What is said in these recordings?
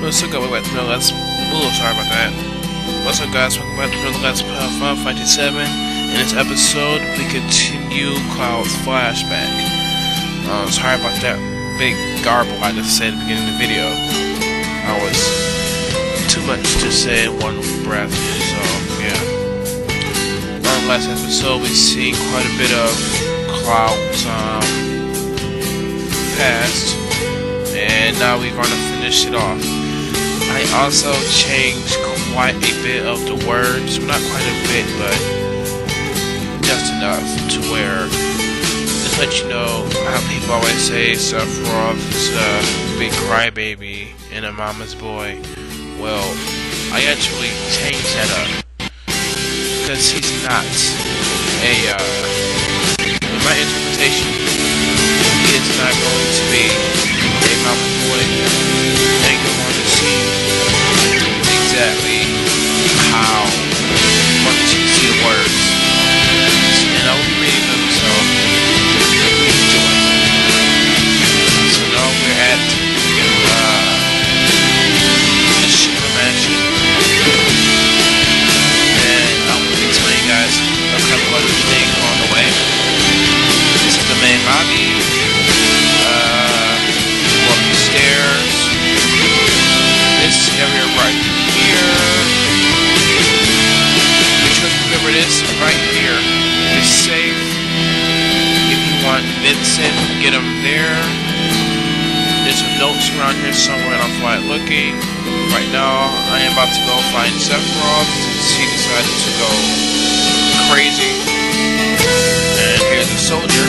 What's up, guys? Welcome back to another sorry about that. What's up, guys? Welcome back to another Let's Play of FF7. In this episode, we continue Cloud's flashback. Sorry about that big garble I just said at the beginning of the video. I was too much to say in one breath, so yeah. On the last episode, we seen quite a bit of Cloud's past, and now we're going to finish it off. I also changed quite a bit of the words, not quite a bit, but just enough to where, just let you know how people always say Sephiroth is a big crybaby and a mama's boy. Well, I actually changed that up, because he's not in my interpretation, he is not going to be a mama's boy, and you're going to see exactly how much you see the words, and I will be reading them, so enjoy. So now we're at the Sugar Mansion, and I will be telling you guys a couple other things along the way. This is the main lobby. Go up the stairs. This area right here. Make sure to remember this right here is safe. If you want Vincent, get him there. There's some notes around here somewhere, and I'm quite looking. Right now, I am about to go find Sephiroth since he decided to go crazy. And here's a soldier.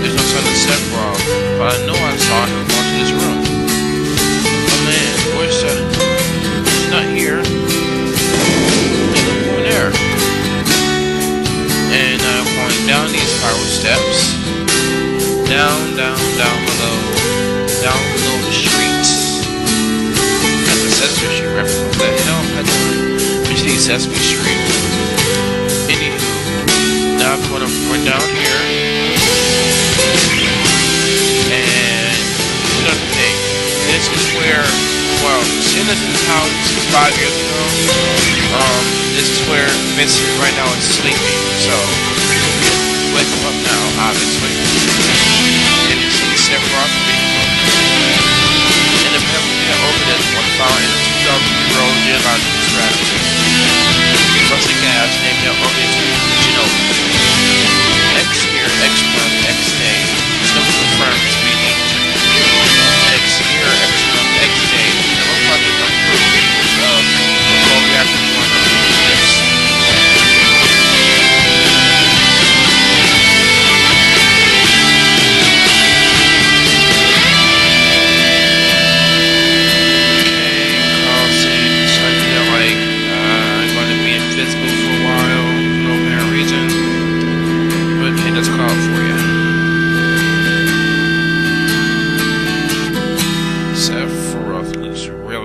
There's no sign of Sephiroth, but I know I saw him go to this room. Oh man, where's he's not here. He's over there. And I'm going down these spiral steps. Down below. Down below the street. That's a Sesame Street reference. What the hell am I doing? We see Sesame Street. Anywho, now I'm going to run down here. And another thing. This is where, well, seeing this in this house since 5 years ago, this is where Vincent right now is sleeping, so wake him up now, obviously. And you see Sephiroth being booked. And apparently they opened this one fountain in 2000-year-old geological strategy. Plus the gas named their organism Genova. X here, X month, X day. Never confirmed to be ancient. X year, X month, X day. Never funded on proof of the cold reactor one of this.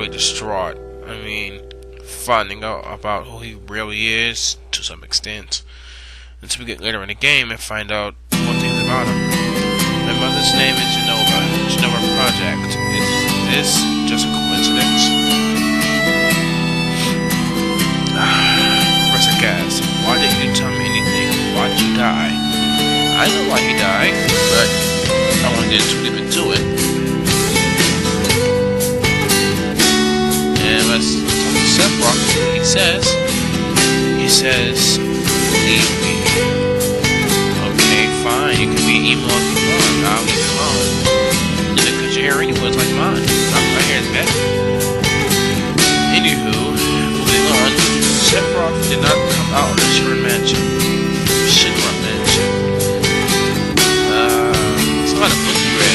Distraught. I mean, finding out about who he really is to some extent until we get later in the game and find out more things about him. My mother's name is Genova Project. Is this just a coincidence? Professor Gas, why didn't you tell me anything? Why did you die? I know why he died, but I wanted to leave it to it. And let's talk to Sephiroth. He says, leave me. Okay, fine. You can be emo if you want. I'll leave you alone. And because your hair anyway is like mine. My hair is better. Anywho, moving on. Sephiroth did not come out of the Sugar Mansion. It's a lot of books you read.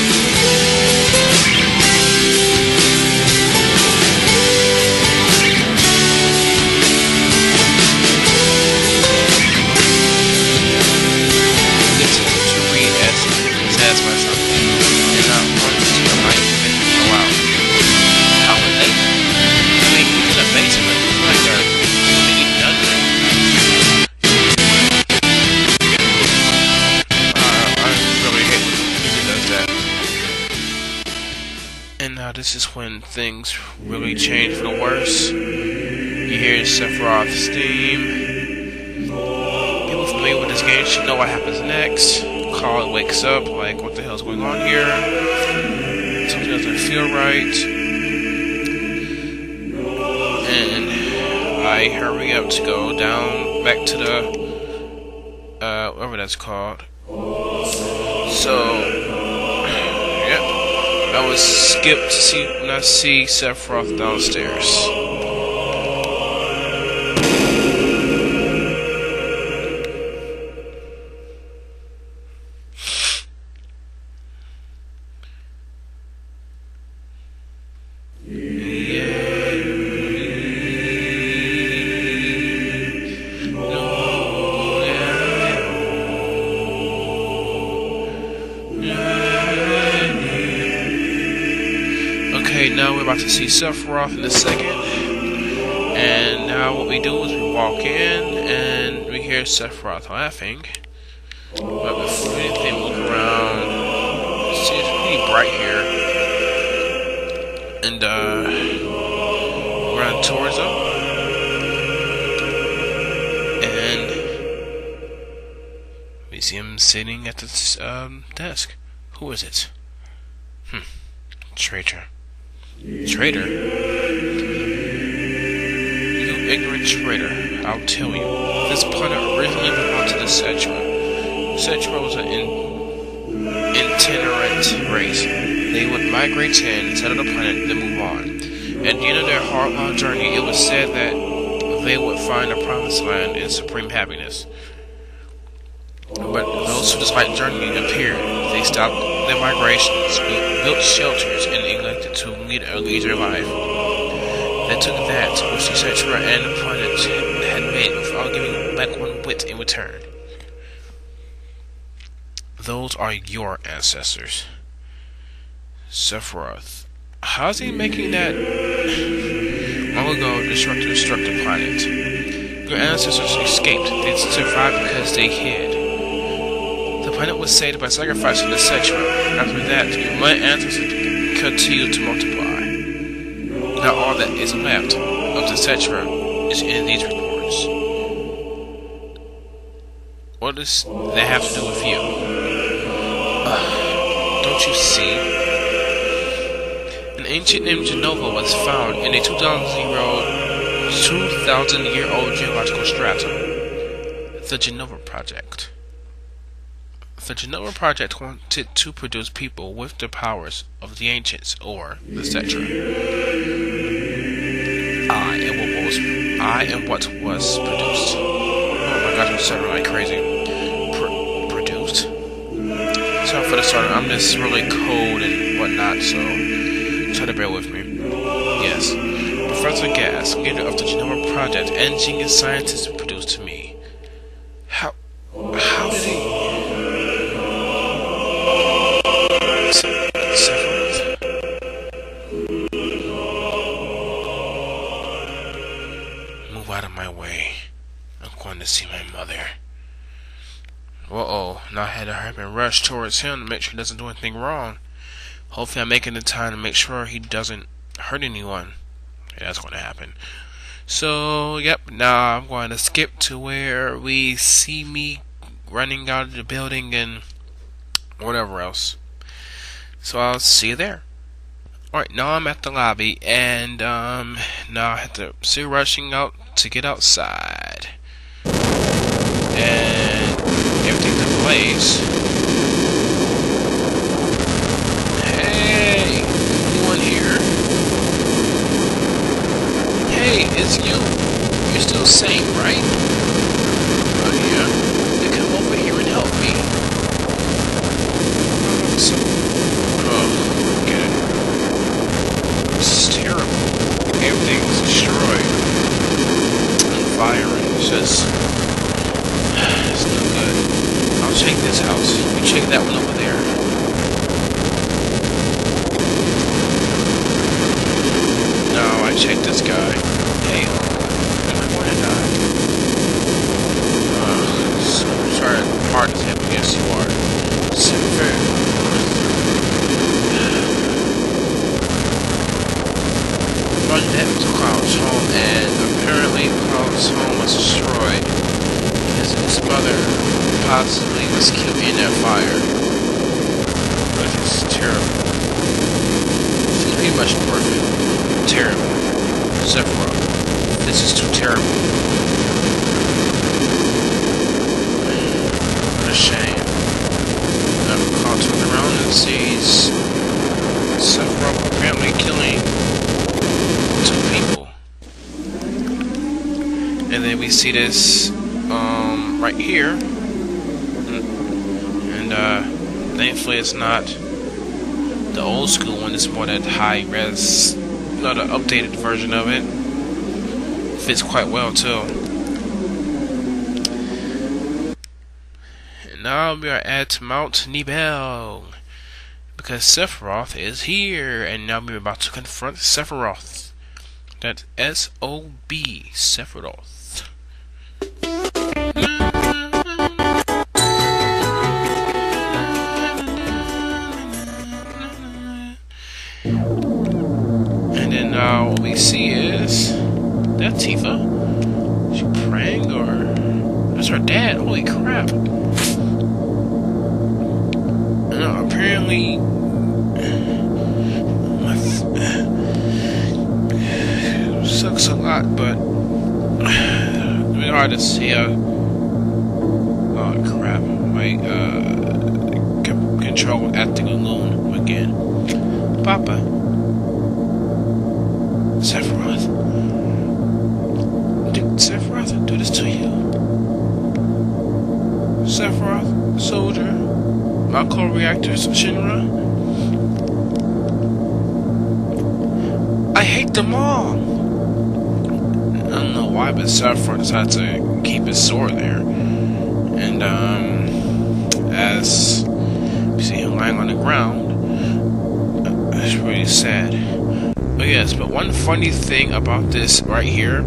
Myself and not want to see a life and go out. this is when things really change for the worse. You hear Sephiroth's theme. People familiar with this game should know what happens next. Cloud wakes up, like, what the hell's going on here? Something doesn't feel right. And I hurry up to go down back to the whatever that's called. So yep, I was skipped to see when I see Sephiroth downstairs. Now we're about to see Sephiroth in a second, and now what we do is we walk in and we hear Sephiroth laughing, but before anything look around, see it's pretty bright here, and run towards him, and we see him sitting at the desk. Who is it? Traitor. Traitor? You ignorant traitor, I'll tell you. This planet originally belonged to the Sephiroth. Sephiroth was an itinerant race. They would migrate in, settle the planet, then move on. At the end of their hard-long journey, it was said that they would find a promised land and supreme happiness. But those who disliked journey appeared. They stopped their migrations, built shelters, and elected to lead a leisure life. They took that which the Sephiroth and the planet had made without giving back one whit in return. Those are your ancestors. Sephiroth. How's he making that? Long ago, destruct the planet. Your ancestors escaped. They survived because they hid. The planet was saved by sacrificing the Sephiroth. After that, my ancestors continued to multiply. Now all that is left of the Sephiroth is in these reports. What does that have to do with you? Don't you see? An ancient named Genova was found in a 2,000-year-old geological stratum. The Genova Project. The Genova Project wanted to produce people with the powers of the ancients, or the Sephiroth. I am what was produced. Oh my god, I'm sounding like crazy. Produced? Sorry for the start, I'm just really cold and whatnot, so try to bear with me. Yes, Professor Gas, leader of the Genova Project and genius scientist, produced to me. How did he... Sephiroth. Move out of my way. I'm going to see my mother. Uh-oh. Now I had to hurry and rush towards him to make sure he doesn't do anything wrong. Hopefully I'm making the time to make sure he doesn't hurt anyone. Yeah, that's going to happen. So, yep. Now I'm going to skip to where we see me running out of the building and whatever else. So I'll see you there. Alright, now I'm at the lobby, and now I have to see rushing out to get outside. And everything's ablaze. Hey, anyone here? Hey, it's you. You're still sane, right? Oh yeah? Then come over here and help me. Get it. This is terrible. Everything's destroyed. On fire, and it's just... it's no good. I'll check this house. You check that one over there. No, I checked this guy. Hey, am I going to die? So sorry, hard as hell. Yes, you are. run back to Cloud's home, and apparently Cloud's home was destroyed because his mother possibly was killed in that fire. Which is terrible. She's pretty much perfect. Terrible. Sephiroth. This is too terrible. What a shame. Cloud turns around and sees Sephiroth apparently killing 2 people. And then we see this right here. And thankfully it's not the old school one, it's more that high res, not the updated version of it. Fits quite well too. And now we are at Mount Nibel, because Sephiroth is here, and now we're about to confront Sephiroth. That's S-O-B, Sephiroth. And then now what we see is that Tifa? Is she praying, or that's her dad? Holy crap! No, apparently sucks a lot, but it's really hard to see. Oh crap! My control acting alone again. Papa, Sephiroth. Did Sephiroth do this to you? Sephiroth, soldier, my co-reactors, Shinra. I hate them all. I don't know why, but Sephiroth decided to keep his sword there. And as you see him lying on the ground, it's really sad. Oh yes, but one funny thing about this right here,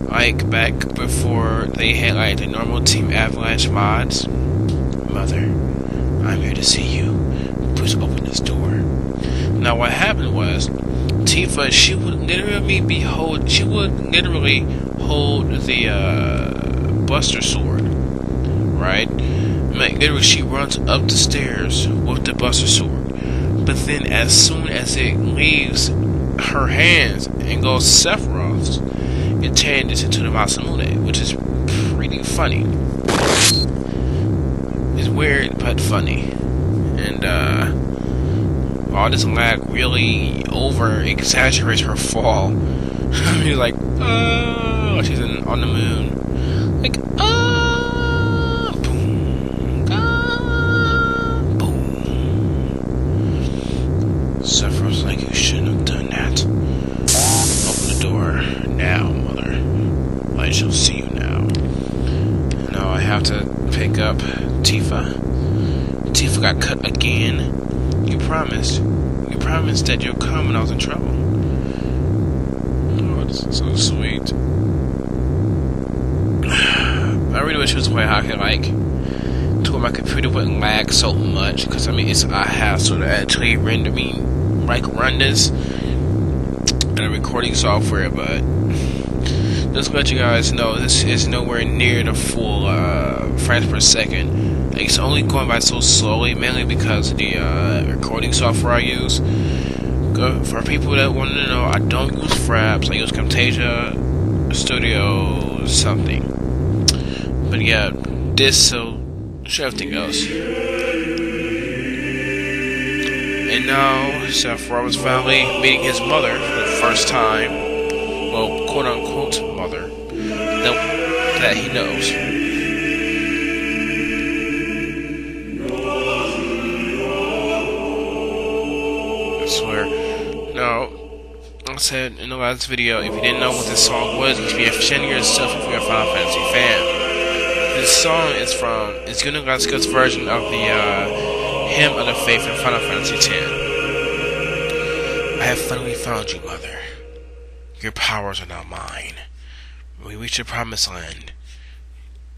like back before they had like the normal Team Avalanche mods, Mother, I'm here to see you. Please open this door. Now what happened was, Tifa, she would literally hold the Buster Sword, right? Like literally, she runs up the stairs with the Buster Sword. But then, as soon as it leaves her hands and goes Sephiroth's, it changes into the Masamune, which is pretty funny. It's weird but funny, and all this lag really over exaggerates her fall. You're like, oh, she's on the moon, like, oh, boom, boom. Sephiroth's like, you shouldn't have done that. Open the door now, Mother. I shall see you now. Now I have to pick up Tifa. Tifa got cut again. You promised that you'll come when I was in trouble. Oh, this is so sweet. I really wish it was a way I could like to where my computer wouldn't lag so much, because I mean it's a hassle to actually run this in a recording software. But just to let you guys know, this is nowhere near the full frames per second. It's only going by so slowly, mainly because of the recording software I use. For people that want to know, I don't use Fraps. I use Camtasia Studio something. But yeah, this, so everything else. And now Sephiroth is finally meeting his mother for the first time. Well, quote unquote mother that he knows. I swear. Now, like I said in the last video, if you didn't know what this song was, you should be ashamed of yourself if you're a Final Fantasy fan. This song is from Gunagaska's version of the Hymn of the Faith in Final Fantasy X. I have finally found you, Mother. Your powers are now mine. When we reach the promised land,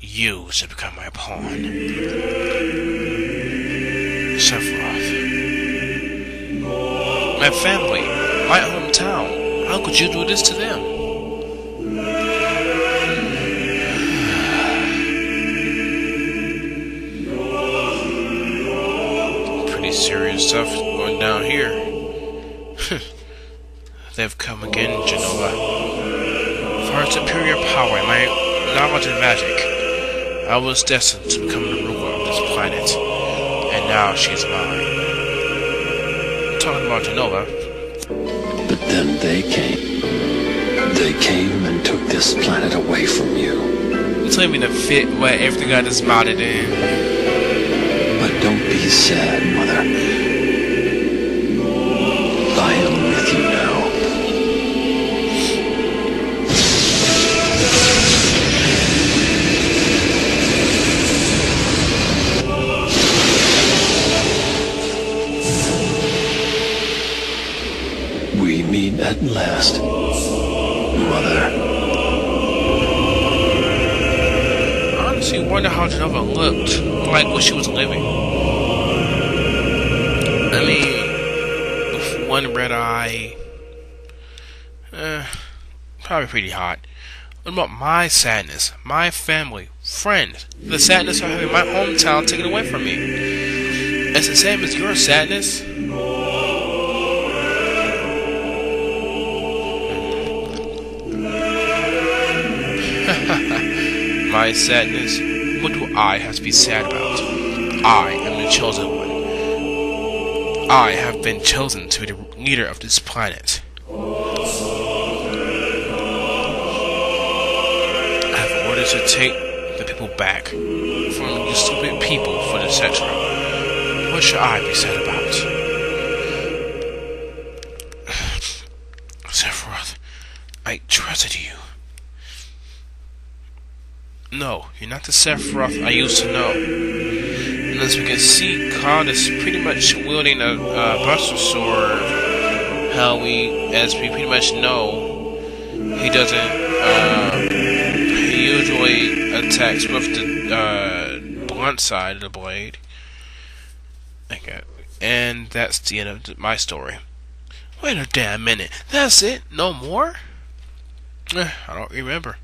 you shall become my pawn. Sephiroth. My family, my hometown. I How could you do this to them? Pretty serious stuff going down here. They've come again, Jenova. For her superior power and my knowledge of magic, I was destined to become the ruler of this planet. And now she is mine. I'm talking about Jenova. But then they came. They came and took this planet away from you. It's not even a fit where everything got is modded in. But don't be sad, Mother. I am with you now. We meet at last, Mother. I honestly wonder how Jenova looked like when she was living. I mean, with one red eye, probably pretty hot. What about my sadness, my family, friends, the sadness of having my hometown taken away from me? It's the same as your sadness. My sadness? What do I have to be sad about? I am the chosen one. I have been chosen to be the leader of this planet. I have orders to take the people back from you stupid people for the etc. What should I be sad about? Sephiroth, I trusted you. No, you're not the Sephiroth I used to know. And as we can see, Cloud is pretty much wielding a Buster Sword. As we pretty much know, he doesn't, he usually attacks with the blunt side of the blade. Okay, and that's the end of my story. Wait a damn minute, that's it? No more? I don't remember.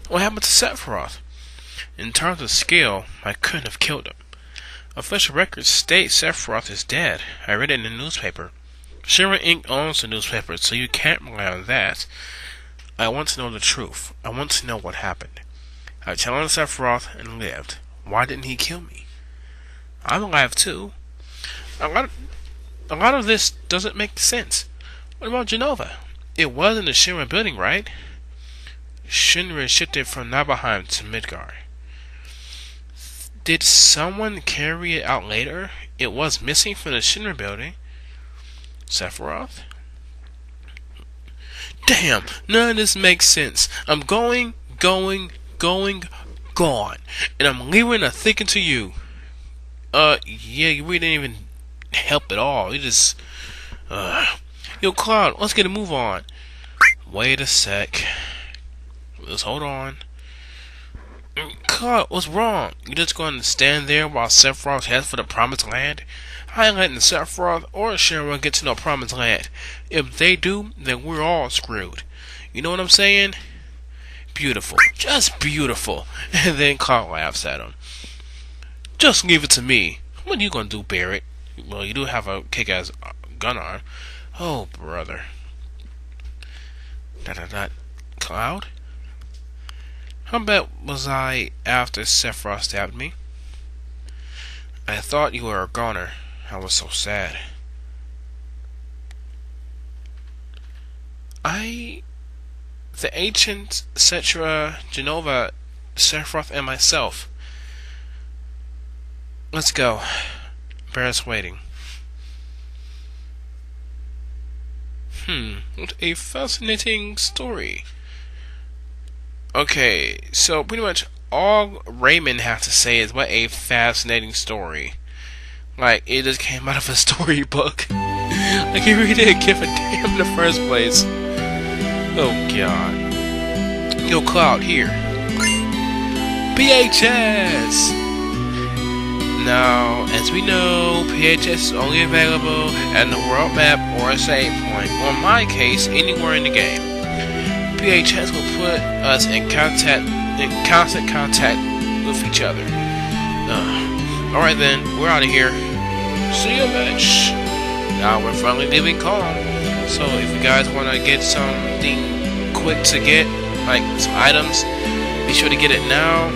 What happened to Sephiroth? In terms of skill, I couldn't have killed him. Official records state Sephiroth is dead. I read it in the newspaper. Shinra Inc. owns the newspaper, so you can't rely on that. I want to know the truth. I want to know what happened. I challenged Sephiroth and lived. Why didn't he kill me? I'm alive too. A lot of this doesn't make sense. What about Jenova? It was in the Shinra building, right? Shinra shifted from Nibelheim to Midgar. Did someone carry it out later? It was missing from the Shinra building. Sephiroth? Damn, none of this makes sense. I'm gone. And I'm leaving a thinking to you. Yeah, you really didn't even help at all. You just, Yo, Cloud, let's get a move on. Wait a sec. Let's hold on. Cloud, what's wrong? You just going to stand there while Sephiroth heads for the Promised Land? I ain't letting Sephiroth or Shinra get to no Promised Land. If they do, then we're all screwed. You know what I'm saying? Beautiful. Just beautiful. And then Cloud laughs at him. Just leave it to me. What are you going to do, Barrett? Well, you do have a kick-ass gun arm. Oh, brother. Cloud? How bad was I after Sephiroth stabbed me? I thought you were a goner. I was so sad. The ancient Cetra, Jenova, Sephiroth, and myself. Let's go. Barrett's waiting. What a fascinating story. Okay, so pretty much all Raymond has to say is what a fascinating story. Like, it just came out of a storybook. Like, he really didn't give a damn in the first place. Oh, God. Yo, Cloud, here. BHS! Now, as we know, PHS is only available at the world map or a save point, or in my case, anywhere in the game. PHS will put us in constant contact with each other. Alright then, we're out of here. See you, bitch. Now we're finally leaving calm. So if you guys want to get something quick to get, like some items, be sure to get it now.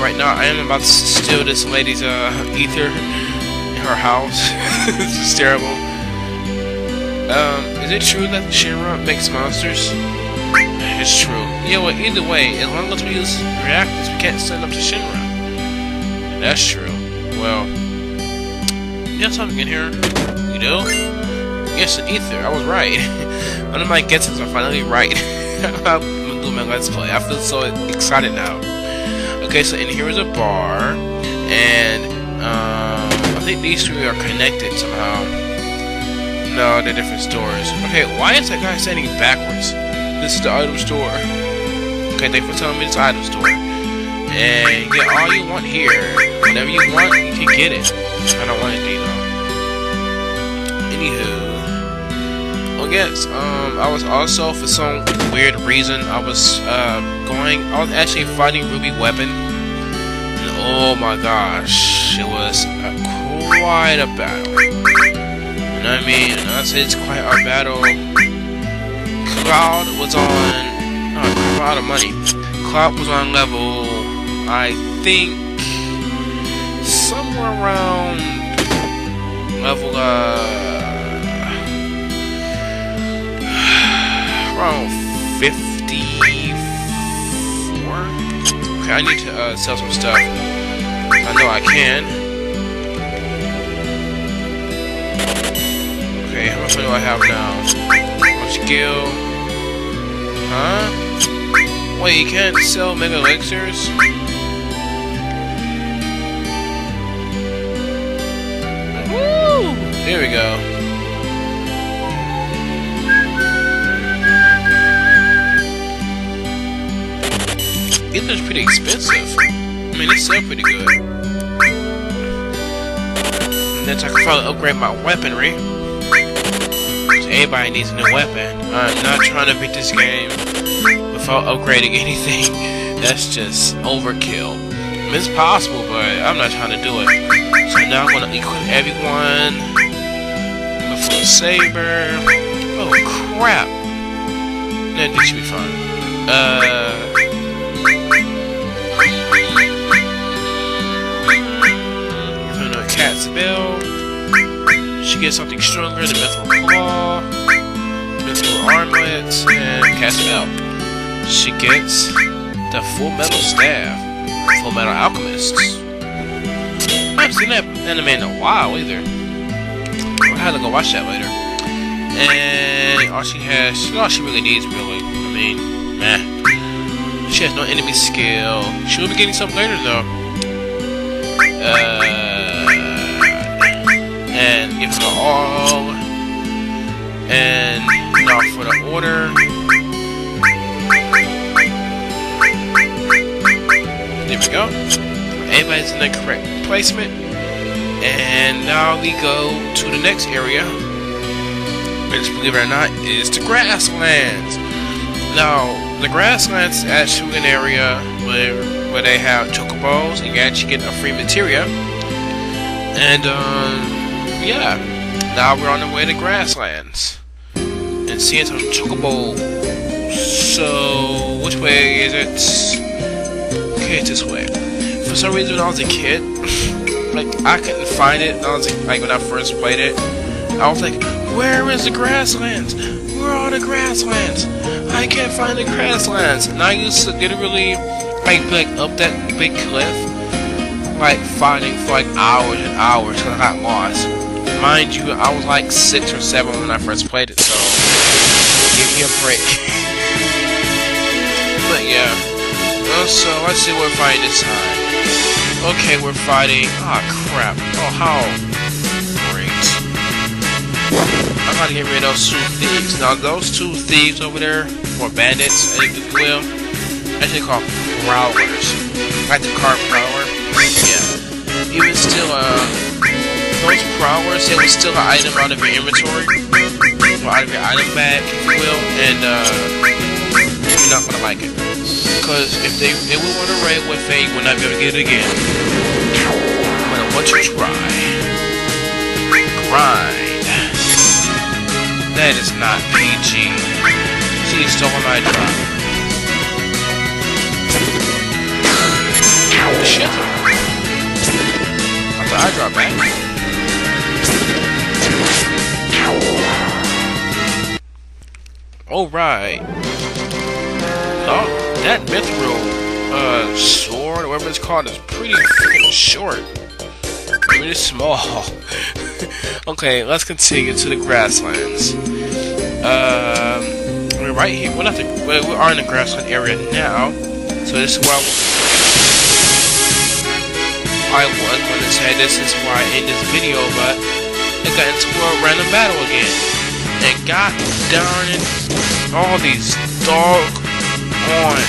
Right now I am about to steal this lady's ether in her house. This is terrible. Is it true that Shinra makes monsters? It's true. Yeah, well, either way, as long as we use reactors, we can't send them to Shinra. That's true. Well, you have something in here? You do? Yes, an ether. I was right. One of my guesses are finally right. I'm gonna do my let's play. I feel so excited now. Okay, so in here is a bar, and I think these three are connected somehow. No, they're different stores. Okay, why is that guy standing backwards? This is the item store. Okay, thanks for telling me this item store. And you get all you want here. Whatever you want, you can get it. I don't want it though. Anywho, oh yes, I was also, for some weird reason, I was actually fighting Ruby Weapon. And oh my gosh, it was quite a battle. You know what I mean? And I said it's quite a battle. Cloud was on, I'm out of money. Cloud was on level, I think, somewhere around level, around 54. Okay, I need to sell some stuff. I know I can. Okay, how much money do I have now? How much skill? Huh? Wait, you can't sell mega elixirs? Woo! There we go. Ether's pretty expensive. I mean, they sell pretty good. And then I can probably upgrade my weaponry. Everybody needs a new weapon. I'm not trying to beat this game without upgrading anything. That's just overkill. I mean, it's possible, but I'm not trying to do it. So now I'm gonna equip everyone with a full saber. Oh crap! That should be fun. Cat's build. She gets something stronger, the Mithril Claw, Mithril Armlet, and Cast Spell. She gets the Full Metal Staff, Full Metal Alchemist. I haven't seen that anime in a while either. I'll have to go watch that later. And all she has, all she really needs, really. I mean, meh. She has no enemy skill. She will be getting something later though. And give them all. And now for the order. There we go. Everybody's in the correct placement. And now we go to the next area, which, believe it or not, is the grasslands. Now, the grasslands is actually an area where they have chocobos, and you actually get a free materia. And yeah, now we're on the way to grasslands and seeing some chocobo. So, which way is it? Okay, it's this way. For some reason, when I was a kid, like I couldn't find it. When I first played it, I was like, "Where is the grasslands? Where are the grasslands? I can't find the grasslands." And I used to literally like up that big cliff, like fighting for like hours and hours because I got lost. Mind you, I was like 6 or 7 when I first played it, so give me a break. But yeah, so let's see what we're fighting this time. Okay, we're fighting. Ah, crap. Oh, how great! I gotta get rid of those 2 thieves. Now, those 2 thieves over there, or bandits, if you will, actually called prowlers. Like the car prowler. Yeah. even still, those per hour, it was still an item out of your inventory, or out of your item bag, if you will, and you're not gonna like it. Because if they will run a raid with it, you will not be able to get it again. No matter what you try. Grind. That is not PG. She stole my drop. Shit. I thought I dropped back. Alright. Oh, that mithril sword, or whatever it's called, is pretty freaking short. Really small. Okay, let's continue to the grasslands. We're right here. We are in the grassland area now. So this is where I was going to say this is why I end this video, but it got into a random battle again. And god darn it, all these doggone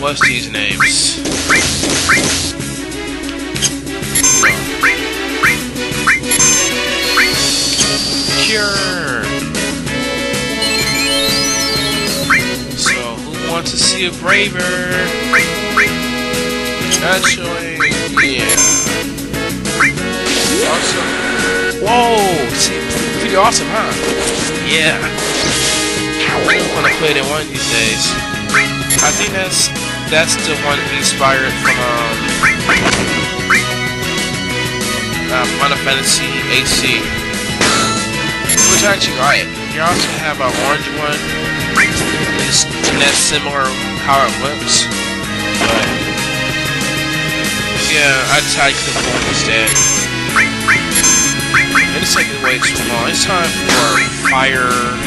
what's these names? Cure. So who wants to see a braver? Actually, yeah. Awesome. Whoa! See, pretty awesome, huh? Yeah. I'm gonna play that one of these days. I think that's the one inspired from Final Fantasy AC. Which actually, alright. You also have an orange one. And that's similar how it looks. But yeah, I decided to click one instead. And it's like way too long. It's time for fire or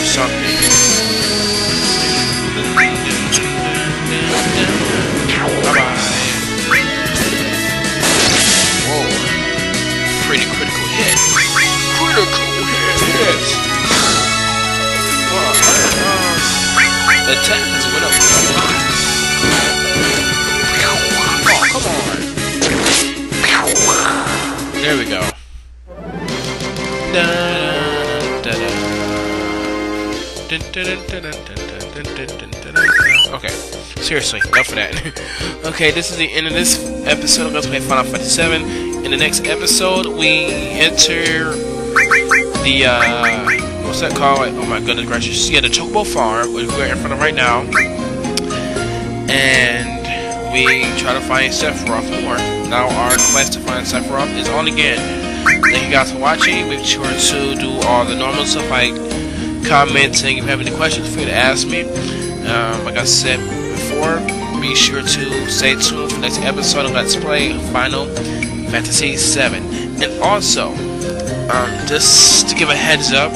something. Bye-bye. Whoa. Pretty critical hit. Critical hit. The attack has went up. Oh, come on. There we go. Okay, seriously, enough of that. Okay, this is the end of this episode of Let's Play Final Fantasy 7. In the next episode, we enter the, what's that called? Oh my goodness gracious. Yeah, the Chocobo Farm, which we're in front of right now. And we try to find Sephiroth more. Now our quest to find Sephiroth is on again. Thank you guys for watching. Make sure to do all the normal stuff like commenting. If you have any questions, feel free to ask me. Like I said before, be sure to stay tuned for the next episode of Let's Play Final Fantasy 7. And also, just to give a heads up,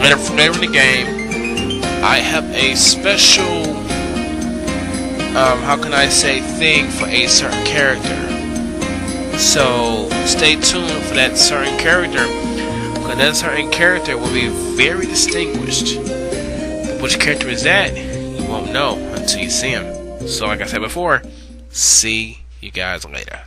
later in the game, I have a special, how can I say, thing for a certain character. So stay tuned for that certain character, because that certain character will be very distinguished. But which character is that? You won't know until you see him. So like I said before, see you guys later.